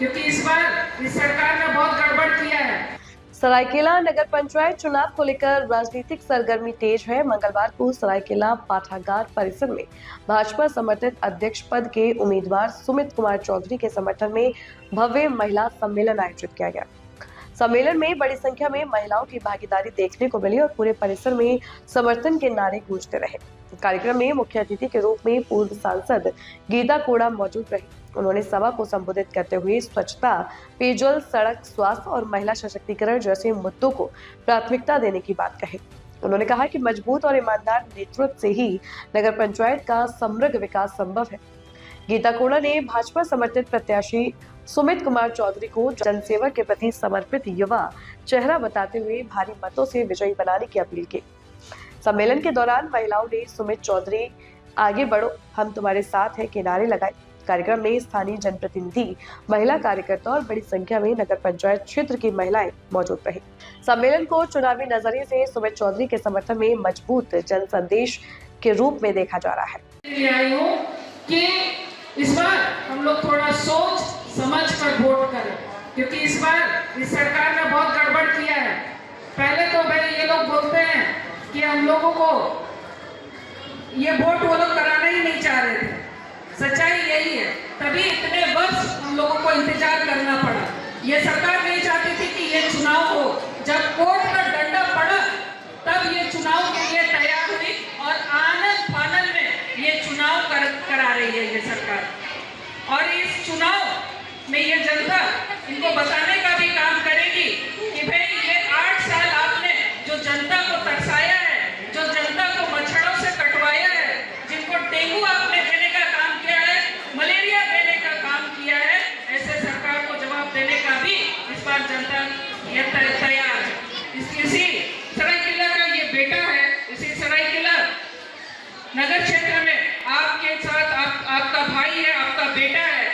क्योंकि इस बार इस सरकार ने बहुत गड़बड़ किया है। सरायकेला नगर पंचायत चुनाव को लेकर राजनीतिक सरगर्मी तेज है। मंगलवार को सरायकेला पाठागार परिसर में भाजपा समर्थित अध्यक्ष पद के उम्मीदवार सुमित कुमार चौधरी के समर्थन में भव्य महिला सम्मेलन आयोजित किया गया। सम्मेलन में बड़ी संख्या में महिलाओं की भागीदारी देखने को मिली और पूरे परिसर में समर्थन के नारे गूंजते रहे। कार्यक्रम में मुख्य अतिथि के रूप में पूर्व सांसद गीता कोड़ा मौजूद रही। उन्होंने सभा को संबोधित करते हुए स्वच्छता, पेयजल, सड़क, स्वास्थ्य और महिला सशक्तिकरण जैसे मुद्दों को प्राथमिकता देने की बात कही। उन्होंने कहा कि मजबूत और ईमानदार नेतृत्व से ही नगर पंचायत का समग्र विकास संभव है। गीता कोड़ा ने भाजपा समर्थित प्रत्याशी सुमित कुमार चौधरी को जनसेवा के प्रति समर्पित युवा चेहरा बताते हुए भारी मतों से विजयी बनाने की अपील की। सम्मेलन के दौरान महिलाओं ने सुमित चौधरी आगे बढ़ो, हम तुम्हारे साथ हैं के नारे लगाए। कार्यक्रम में स्थानीय जनप्रतिनिधि, महिला कार्यकर्ता और बड़ी संख्या में नगर पंचायत क्षेत्र की महिलाएं मौजूद रही। सम्मेलन को चुनावी नजरिए से सुमित चौधरी के समर्थन में मजबूत जन संदेश के रूप में देखा जा रहा है। कि इस बार हम लोग थोड़ा सोच समझ कर वोट करें, क्योंकि इस बार इस सरकार ने बहुत गड़बड़ किया है। पहले तो भाई ये लोग बोलते हैं कि हम लोगों को ये वोट वो लोग कराना ही नहीं चाह रहे थे। सच्चाई यही है, तभी इतने वर्ष हम लोगों को इंतजार करना पड़ा। ये सरकार नहीं चाहती थी कि ये चुनाव हो। जब कोर्ट का डंडा पड़ा तब ये चुनाव के लिए तैयार हुई और आनंद फानंद में ये चुनाव करा रही है ये सरकार। और इस चुनाव में ये जनता इनको बताने का भी काम करेगी कि भाई ये 8 साल आपने जो जनता को तरसाया है, जो जनता को मच्छरों से कटवाया है, जिनको डेंगू आपने देने का काम किया है, मलेरिया देने का काम किया है, ऐसे सरकार को जवाब देने का भी इस बार जनता ये तैयार है। इसी सरायकेला का ये बेटा है, इसी सरायकेला नगर क्षेत्र में आपके साथ आपका भाई है, आपका बेटा है।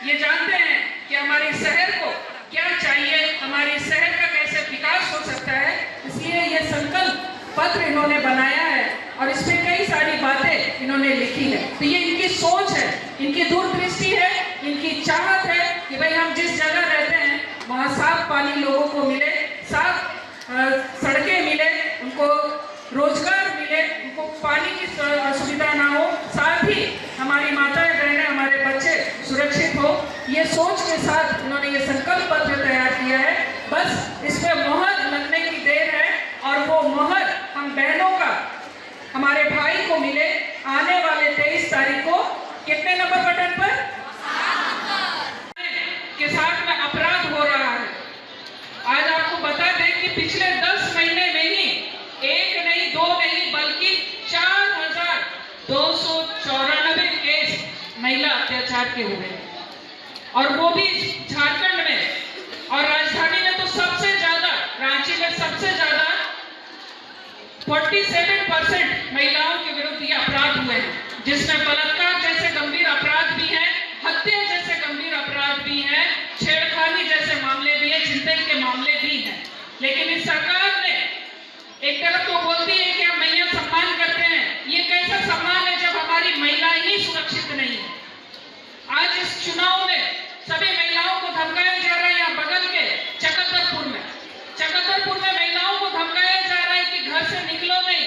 ये जानते हैं कि हमारे शहर को क्या चाहिए, हमारे शहर का कैसे विकास हो सकता है। इसलिए ये संकल्प पत्र इन्होंने बनाया है और इसमें कई सारी बातें इन्होंने लिखी है। तो ये इनकी सोच है, इनकी दूरदृष्टि है, इनकी चाहत है कि भाई हम जिस जगह रहते हैं वहाँ साफ पानी लोगों को मिले, साफ सड़कें मिले, उनको रोजगार मिले, उनको पानी की सुविधा ना हो, साथ ही हमारी माताएं बहनें, हमारे बच्चे सुरक्षित हो। ये सोच के साथ उन्होंने ये संकल्प पत्र तैयार किया है। बस इसमें मोहर लगने की देर है और वो मोहर हम बहनों का हमारे भाई को मिले आने वाले 23 तारीख को। कितने नंबर बटन पर के साथ में अपराध हो रहा है। आज आपको बता दें कि पिछले 10 महीने में ही 1 नहीं 2 नहीं बल्कि 4294 केस महिला अत्याचार के हुए, और वो भी झारखंड में। और राजधानी में तो सबसे ज्यादा, रांची में सबसे ज्यादा 47% महिलाओं के विरुद्ध ये अपराध हुए हैं, जिसमें बलात्कार जैसे गंभीर अपराध भी हैं, हत्या जैसे गंभीर अपराध भी हैं, छेड़खानी जैसे मामले भी हैं, चिंतन के मामले भी हैं। लेकिन इस सरकार ने एक तरफ तो बोलती है कि हम महिला सम्मान करते हैं। ये कैसा सम्मान है जब हमारी महिलाएं ही सुरक्षित नहीं है। आज इस चुनाव में सभी महिलाओं को धमकाया जा रहा है। यहाँ बगल के चकंदरपुर में महिलाओं को धमकाया जा रहा है कि घर से निकलो नहीं,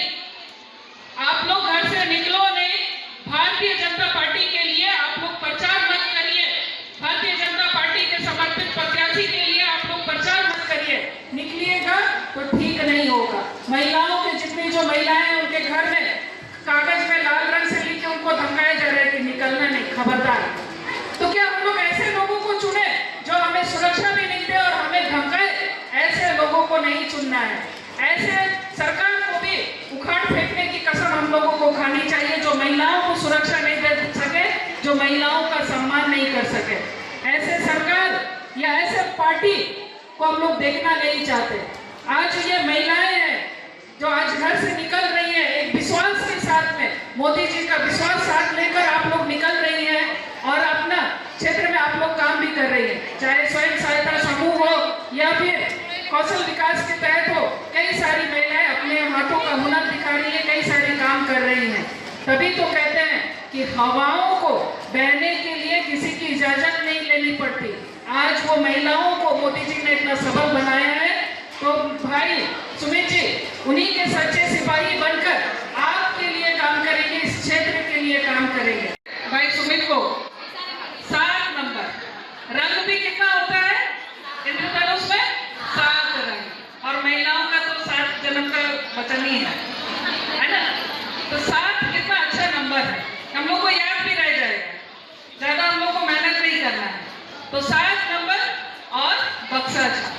आप लोग घर से निकलो नहीं। भारतीय जनता पार्टी के लिए आप लोग प्रचार मत करिए, भारतीय जनता पार्टी के समर्पित प्रत्याशी के लिए आप लोग प्रचार मत करिए। निकलिएगा तो ठीक नहीं होगा। महिलाओं के जितनी जो महिलाएं हैं उनके घर में कागज में लाल रंग से लिख के उनको धमकाया जा रहा है कि निकलना नहीं, खबरदार। तो क्या हम लोग ऐसे लोगों को चुने जो हमें सुरक्षा भी नहीं दे और हमें धमकाए? ऐसे लोगों को नहीं चुनना है। ऐसे सरकार को भी उखाड़ फेंकने की कसम हम लोगों को खानी चाहिए, जो महिलाओं को सुरक्षा नहीं दे सके, जो महिलाओं का सम्मान नहीं कर सके। ऐसे सरकार या ऐसे पार्टी को हम लोग देखना नहीं चाहते। आज ये महिलाएं हैं जो आज घर से निकल रही है एक विश्वास के साथ में, मोदी जी का विश्वास साथ लेकर आप लोग निकल रही हैं और अपना क्षेत्र में आप लोग काम भी कर रही है, चाहे स्वयं सहायता समूह हो या फिर कौशल विकास के तहत हो। कई सारी महिलाएं अपने हाथों का हुनर दिखा रही है, कई सारे काम कर रही हैं। तभी तो कहते हैं कि हवाओं को बहने के लिए किसी की इजाजत नहीं लेनी पड़ती। आज वो महिलाओं को मोदी जी ने इतना सबल बनाया है। तो भाई सुमित जी उन्हीं के सच्चे सिपाही बनकर आपके लिए काम करेंगे, इस क्षेत्र के लिए काम करेंगे। भाई सुमित को 7 नंबर रंग भी कितना होता है इंद्रधनुष में? 7 रंग। और महिलाओं का तो 7 जन्म का वचन ही है ना? तो 7 कितना अच्छा नंबर है, हम लोग को याद भी रह जाएगा, ज्यादा हम लोग को मेहनत नहीं करना है। तो 7 नंबर और बक्सा छाप,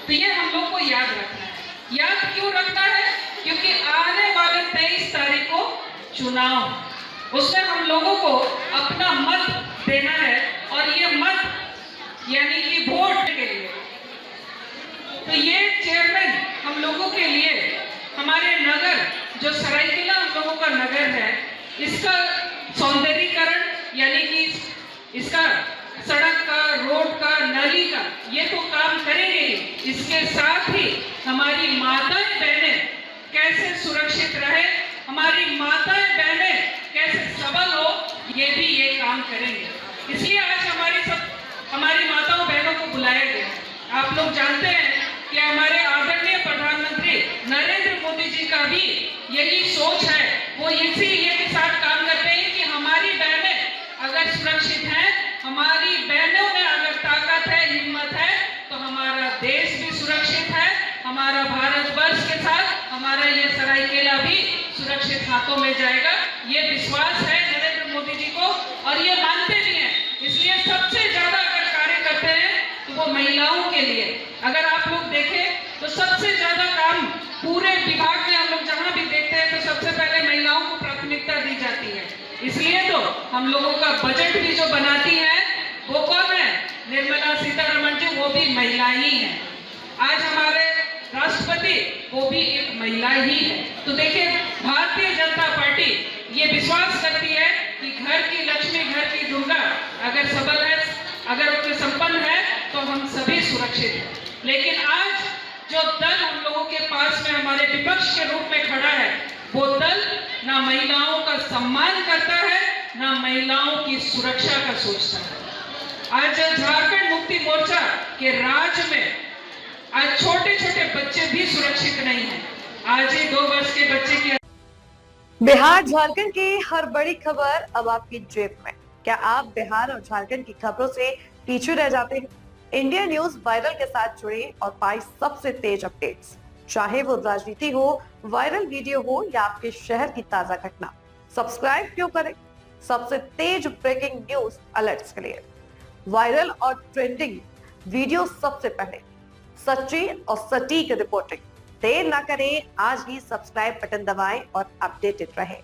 तो ये हम लोग को याद रखना है। याद क्यों रखना है? क्योंकि आने वाले 23 तारीख को चुनाव, उसमें हम लोगों को अपना मत देना है और ये मत यानी कि वोट के लिए। तो ये चेयरमैन हम लोगों के लिए, हमारे नगर जो सरायकेला हम लोगों का नगर है, इसका सौंदर्यीकरण यानी कि इसका सड़क का, रोड का, नाली का, ये तो काम करेंगे ही। इसके साथ ही हमारी माताएं बहनें कैसे सुरक्षित रहे, हमारी माताएं बहनें कैसे सबल हो, ये भी ये काम करेंगे। इसलिए आज हमारी माताओं बहनों को बुलाया गया। आप लोग जानते हैं कि हमारे आदरणीय प्रधानमंत्री नरेंद्र मोदी जी का भी यही सोच है, वो इसीलिए के साथ काम करते हैं कि हमारी बहनें अगर सुरक्षित हैं, हमारी बहनों में अगर ताकत है, हिम्मत है, तो हमारा देश भी सुरक्षित है, हमारा भारतवर्ष के साथ हमारा ये सरायकेला भी सुरक्षित हाथों में जाएगा। ये विश्वास है नरेंद्र मोदी जी को और ये मानते भी हैं। इसलिए सबसे ज्यादा अगर कार्य करते हैं तो वो महिलाओं के लिए। अगर आप लोग देखें तो सबसे ज्यादा काम पूरे विभाग में हम लोग जहां भी देखते हैं तो सबसे पहले महिलाओं को प्राथमिकता दी जाती है। इसलिए तो हम लोगों का बजट भी जो बनाती है वो कौन है? निर्मला सीतारमण जी, वो भी महिला ही है। आज हमारे राष्ट्रपति वो भी एक महिला ही है। तो देखिए भारतीय जनता पार्टी ये विश्वास करती है कि घर की लक्ष्मी, घर की दुर्गा अगर सबल है, अगर उसमें संपन्न है तो हम सभी सुरक्षित हैं। लेकिन आज जो दल हम लोगों के पास में हमारे विपक्ष के रूप में खड़ा है, वो दल ना महिलाओं का सम्मान करता है, ना महिलाओं की सुरक्षा का सोचता है। आज झारखंड मुक्ति मोर्चा के राज में आज छोटे छोटे बच्चे भी सुरक्षित नहीं हैं। आज ही 2 वर्ष के बच्चे की बिहार झारखंड की हर बड़ी खबर अब आपकी जेब में। क्या आप बिहार और झारखंड की खबरों से पीछे रह जाते हैं? इंडिया न्यूज वायरल के साथ जुड़े और पाए सबसे तेज अपडेट्स, चाहे वो राजनीति हो, वायरल वीडियो हो या आपके शहर की ताजा घटना। सब्सक्राइब क्यों करें? सबसे तेज ब्रेकिंग न्यूज अलर्ट्स के लिए, वायरल और ट्रेंडिंग वीडियो सबसे पहले, सच्ची और सटीक रिपोर्टिंग। देर ना करें, आज ही सब्सक्राइब बटन दबाएं और अपडेटेड रहें।